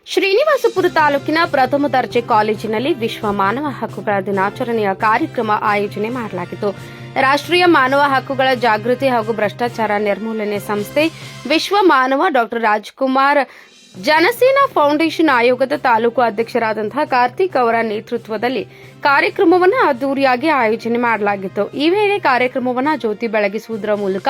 ಶ್ರೀನಿವಾಸಪುರ ತಾಲೂಕಿನ ಪ್ರಥಮ ದರ್ಜೆ ಕಾಲೇಜಿನಲ್ಲಿ ವಿಶ್ವ ಮಾನವ ಹಕ್ಕುಗಳ ದಿನಾಚರಣೆಯ ಕಾರ್ಯಕ್ರಮ ಆಯೋಜನೆ ಮಾಡಲಾಗಿತ್ತು. ರಾಷ್ಟ್ರೀಯ ಮಾನವ ಹಕ್ಕುಗಳ ಜಾಗೃತಿ ಹಾಗೂ ಭ್ರಷ್ಟಾಚಾರ ನಿರ್ಮೂಲನೆ ಸಂಸ್ಥೆ ವಿಶ್ವ ಮಾನವ ಡಾ ರಾಜ್ಕುಮಾರ್ ಜನಸೇನಾ ಫೌಂಡೇಶನ್ ಆಯೋಗದ ತಾಲೂಕು ಅಧ್ಯಕ್ಷರಾದಂತಹ ಕಾರ್ತಿಕ್ ಅವರ ನೇತೃತ್ವದಲ್ಲಿ ಕಾರ್ಯಕ್ರಮವನ್ನು ಅದ್ದೂರಿಯಾಗಿ ಆಯೋಜನೆ ಮಾಡಲಾಗಿತ್ತು. ಈ ವೇಳೆ ಕಾರ್ಯಕ್ರಮವನ್ನು ಜ್ಯೋತಿ ಬೆಳಗಿಸುವುದರ ಮೂಲಕ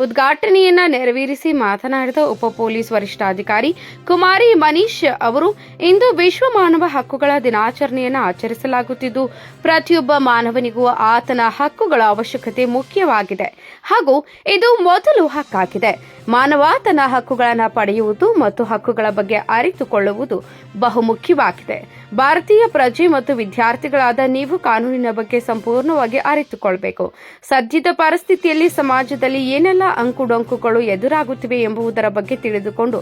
ಉದ್ಘಾಟನೆಯನ್ನ ನೆರವೇರಿಸಿ ಮಾತನಾಡಿದ ಉಪ ಪೊಲೀಸ್ ವರಿಷ್ಠಾಧಿಕಾರಿ ಕುಮಾರಿ ಮನೀಶ್ ಅವರು, ಇಂದು ವಿಶ್ವ ಮಾನವ ಹಕ್ಕುಗಳ ದಿನಾಚರಣೆಯನ್ನು ಆಚರಿಸಲಾಗುತ್ತಿದ್ದು, ಪ್ರತಿಯೊಬ್ಬ ಮಾನವನಿಗೂ ಆತನ ಹಕ್ಕುಗಳ ಅವಶ್ಯಕತೆ ಮುಖ್ಯವಾಗಿದೆ ಹಾಗೂ ಇದು ಮೊದಲು ಹಕ್ಕಾಗಿದೆ. ಮಾನವ ತನ್ನ ಹಕ್ಕುಗಳನ್ನು ಪಡೆಯುವುದು ಮತ್ತು ಹಕ್ಕುಗಳ ಬಗ್ಗೆ ಅರಿತುಕೊಳ್ಳುವುದು ಬಹುಮುಖ್ಯವಾಗಿದೆ. ಭಾರತೀಯ ಪ್ರಜೆ ಮತ್ತು ವಿದ್ಯಾರ್ಥಿಗಳಾದ ನೀವು ಕಾನೂನಿನ ಬಗ್ಗೆ ಸಂಪೂರ್ಣವಾಗಿ ಅರಿತುಕೊಳ್ಳಬೇಕು. ಸದ್ಯದ ಪರಿಸ್ಥಿತಿಯಲ್ಲಿ ಸಮಾಜದಲ್ಲಿ ಏನೆಲ್ಲ ಅಂಕುಡೊಂಕುಗಳು ಎದುರಾಗುತ್ತಿವೆ ಎಂಬುದರ ಬಗ್ಗೆ ತಿಳಿದುಕೊಂಡು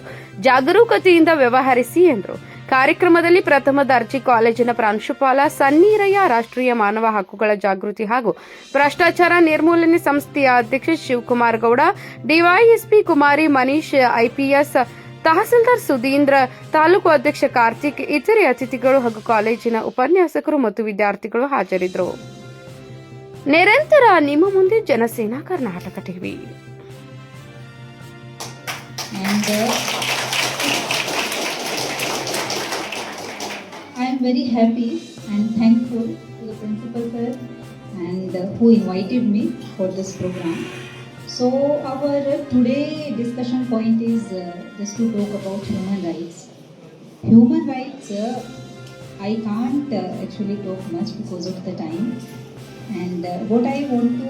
ಜಾಗರೂಕತೆಯಿಂದ ವ್ಯವಹರಿಸಿ ಎಂದರು. ಕಾರ್ಯಕ್ರಮದಲ್ಲಿ ಪ್ರಥಮ ದರ್ಜೆ ಕಾಲೇಜಿನ ಪ್ರಾಂಶುಪಾಲ ಸನ್ನೀರಯ್ಯ, ರಾಷ್ಟ್ರೀಯ ಮಾನವ ಹಕ್ಕುಗಳ ಜಾಗೃತಿ ಹಾಗೂ ಭ್ರಷ್ಟಾಚಾರ ನಿರ್ಮೂಲನೆ ಸಂಸ್ಥೆಯ ಅಧ್ಯಕ್ಷ ಶಿವಕುಮಾರ್ ಗೌಡ, ಡಿವೈಎಸ್ಪಿ ಕುಮಾರಿ ಮನೀಶ್, ಐಪಿಎಸ್ ತಹಸೀಲ್ದಾರ್ ಸುಧೀಂದ್ರ, ತಾಲೂಕು ಅಧ್ಯಕ್ಷ ಕಾರ್ತಿಕ್, ಇತರೆ ಅತಿಥಿಗಳು ಹಾಗೂ ಕಾಲೇಜಿನ ಉಪನ್ಯಾಸಕರು ಮತ್ತು ವಿದ್ಯಾರ್ಥಿಗಳು ಹಾಜರಿದ್ದರು. ನಿರಂತರ ನಿಮ್ಮ ಮುಂದೆ Jana Sena Karnataka TV. I am very happy and thankful to the principal sir and who invited me for this program. So our today discussion point is just to talk about human rights. Human rights, I can't actually talk much because of the time. And what I want to,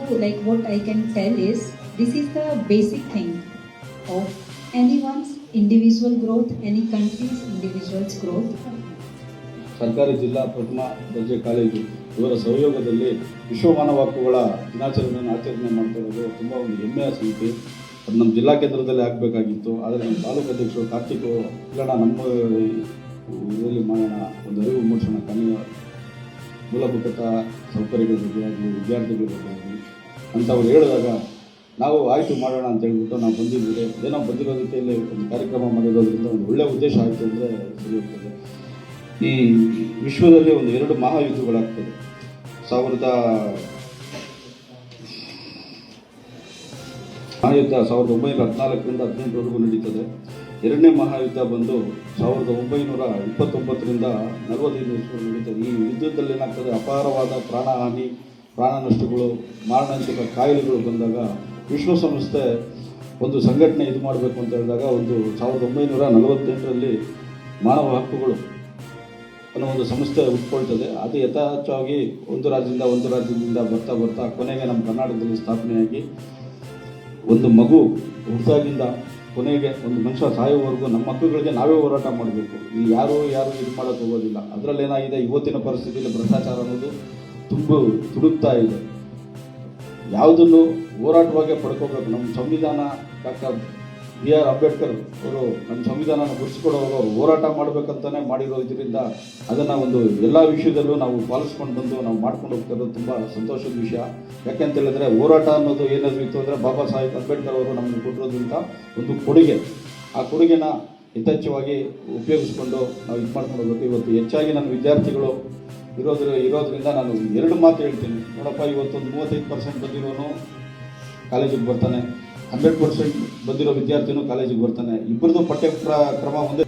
what I can tell is, this is the basic thing of anyone's individual growth, any country's individual's growth. ಸರ್ಕಾರಿ ಜಿಲ್ಲಾ ಪ್ರಥಮ ದರ್ಜೆ college ಇವರ ಸಹಯೋಗದಲ್ಲಿ ವಿಶ್ವ ಮಾನವ ಹಕ್ಕುಗಳ ದಿನಾಚರಣೆಯನ್ನು ಆಚರಣೆ ಮಾಡ್ತಿರೋದು ತುಂಬ ಒಂದು ಹೆಮ್ಮೆಯ ಸಂಗತಿ. ಅದು ನಮ್ಮ ಜಿಲ್ಲಾ ಕೇಂದ್ರದಲ್ಲಿ ಆಗಬೇಕಾಗಿತ್ತು. ಆದರೆ ನಮ್ಮ ತಾಲೂಕು ಅಧ್ಯಕ್ಷರು ಕಾರ್ತಿಕ್ ಇಲ್ಲ ನಮ್ಮ ಇದರಲ್ಲಿ ಮಾಡೋಣ, ಒಂದು ಅರಿವು ಮೂಡಿಸೋಣ, ಕನ್ನಡ ಮೂಲಭೂತ ಸೌಕರ್ಯಗಳ ಬಗ್ಗೆ ಆಗಲಿ, ವಿದ್ಯಾರ್ಥಿಗಳ ಬಗ್ಗೆ ಆಗಲಿ ಅಂತ ಅವ್ರು ಹೇಳಿದಾಗ ನಾವು ಆಯಿತು ಮಾಡೋಣ ಅಂತ ಹೇಳ್ಬಿಟ್ಟು ನಾವು ಬಂದಿದ್ದೀವಿ. ಏನೋ ಬಂದಿರೋದಕ್ಕೆ ಇಲ್ಲಿ ಒಂದು ಕಾರ್ಯಕ್ರಮ ಮಾಡಿರೋದ್ರಿಂದ ಒಂದು ಒಳ್ಳೆಯ ಉದ್ದೇಶ ಆಯಿತು ಅಂದರೆ ಸರಿ ಹೋಗ್ತದೆ. ಈ ವಿಶ್ವದಲ್ಲಿ ಒಂದು 2 ಮಹಾಯುದ್ಧಗಳಾಗ್ತದೆ. 1914ರಿಂದ 18ರವರೆಗೂ ನಡೀತದೆ. 2ನೇ ಮಹಾಯುದ್ಧ ಬಂದು 1929ರಿಂದ 45 ಇಸ್ವಿವರೆಗೂ ನಡೀತದೆ. ಈ ಯುದ್ಧದಲ್ಲಿ ಏನಾಗ್ತದೆ, ಅಪಾರವಾದ ಪ್ರಾಣಹಾನಿ, ಪ್ರಾಣ ನಷ್ಟಗಳು, ಮಾರಣಾಂತಿಕ ಕಾಯಿಲೆಗಳು ಬಂದಾಗ ವಿಶ್ವಸಂಸ್ಥೆ ಒಂದು ಸಂಘಟನೆ ಇದು ಮಾಡಬೇಕು ಅಂತ ಹೇಳಿದಾಗ 1948ರಲ್ಲಿ ಮಾನವ ಹಕ್ಕುಗಳು ಅನ್ನೋ ಒಂದು ಸಂಸ್ಥೆ ಹುಟ್ಕೊಳ್ತದೆ. ಅದು ಯಥಾರ್ಥವಾಗಿ ಒಂದು ರಾಜ್ಯದಿಂದ ಬರ್ತಾ ಕೊನೆಗೆ ನಮ್ಮ ಕರ್ನಾಟಕದಲ್ಲಿ ಸ್ಥಾಪನೆಯಾಗಿ ಒಂದು ಮಗು ಹುಟ್ಟಿದಾಗಿಂದ ಕೊನೆಗೆ ಒಂದು ಮನುಷ್ಯ ಸಾಯೋವರೆಗೂ ನಮ್ಮ ಹಕ್ಕುಗಳಿಗೆ ನಾವೇ ಹೋರಾಟ ಮಾಡಬೇಕು. ಇಲ್ಲಿ ಯಾರು ಇದು ಮಾಡೋಕ್ಕೆ ಹೋಗೋದಿಲ್ಲ. ಅದರಲ್ಲೇನಾಗಿದೆ, ಇವತ್ತಿನ ಪರಿಸ್ಥಿತಿಯಲ್ಲಿ ಭ್ರಷ್ಟಾಚಾರ ಅನ್ನೋದು ತುಂಬ ತುಡುಕ್ತಾ ಇದೆ. ಯಾವುದನ್ನು ಹೋರಾಟವಾಗೇ ಪಡ್ಕೋಬೇಕು. ನಮ್ಮ ಸಂವಿಧಾನ ಡಾಕ್ಟರ್ B.R. ಅಂಬೇಡ್ಕರ್ ಅವರು ನಮ್ಮ ಸಂವಿಧಾನನ ಗುರುತಿಸ್ಕೊಡೋರು ಹೋರಾಟ ಮಾಡಬೇಕಂತಾನೆ ಮಾಡಿರೋದ್ರಿಂದ ಅದನ್ನು ಒಂದು ಎಲ್ಲ ವಿಷಯದಲ್ಲೂ ನಾವು ಪಾಲಿಸ್ಕೊಂಡು ಬಂದು ನಾವು ಮಾಡ್ಕೊಂಡು ಹೋಗ್ತಿರೋದು ತುಂಬ ಸಂತೋಷದ ವಿಷಯ. ಯಾಕೆಂತ ಹೇಳಿದ್ರೆ, ಹೋರಾಟ ಅನ್ನೋದು ಏನಾದರೂ ಇತ್ತು ಅಂದರೆ ಬಾಬಾ ಸಾಹೇಬ್ ಅಂಬೇಡ್ಕರ್ ಅವರು ನಮಗೆ ಕೊಟ್ಟಿರೋದ್ರಿಂದ ಒಂದು ಕೊಡುಗೆ. ಆ ಕೊಡುಗೆನ ಯಥೇಚ್ಛವಾಗಿ ಉಪಯೋಗಿಸ್ಕೊಂಡು ನಾವು ಇದು ಮಾಡ್ಕೊಂಡು ಹೋಗ್ಬೇಕು. ಇವತ್ತು ಹೆಚ್ಚಾಗಿ ನನ್ನ ವಿದ್ಯಾರ್ಥಿಗಳು ಇರೋದ್ರಿಂದ ನಾನು 2 ಮಾತು ಹೇಳ್ತೀನಿ. ನೋಡಪ್ಪ, ಇವತ್ತೊಂದು 35% ಬಂದಿರೋನು ಕಾಲೇಜಿಗೆ ಬರ್ತಾನೆ, 100% ಬಂದಿರೋ ವಿದ್ಯಾರ್ಥಿನೂ ಕಾಲೇಜಿಗೆ ಬರ್ತಾನೆ. ಇಬ್ಬರದು ಪಠ್ಯಕ್ರಮ ಒಂದೇ.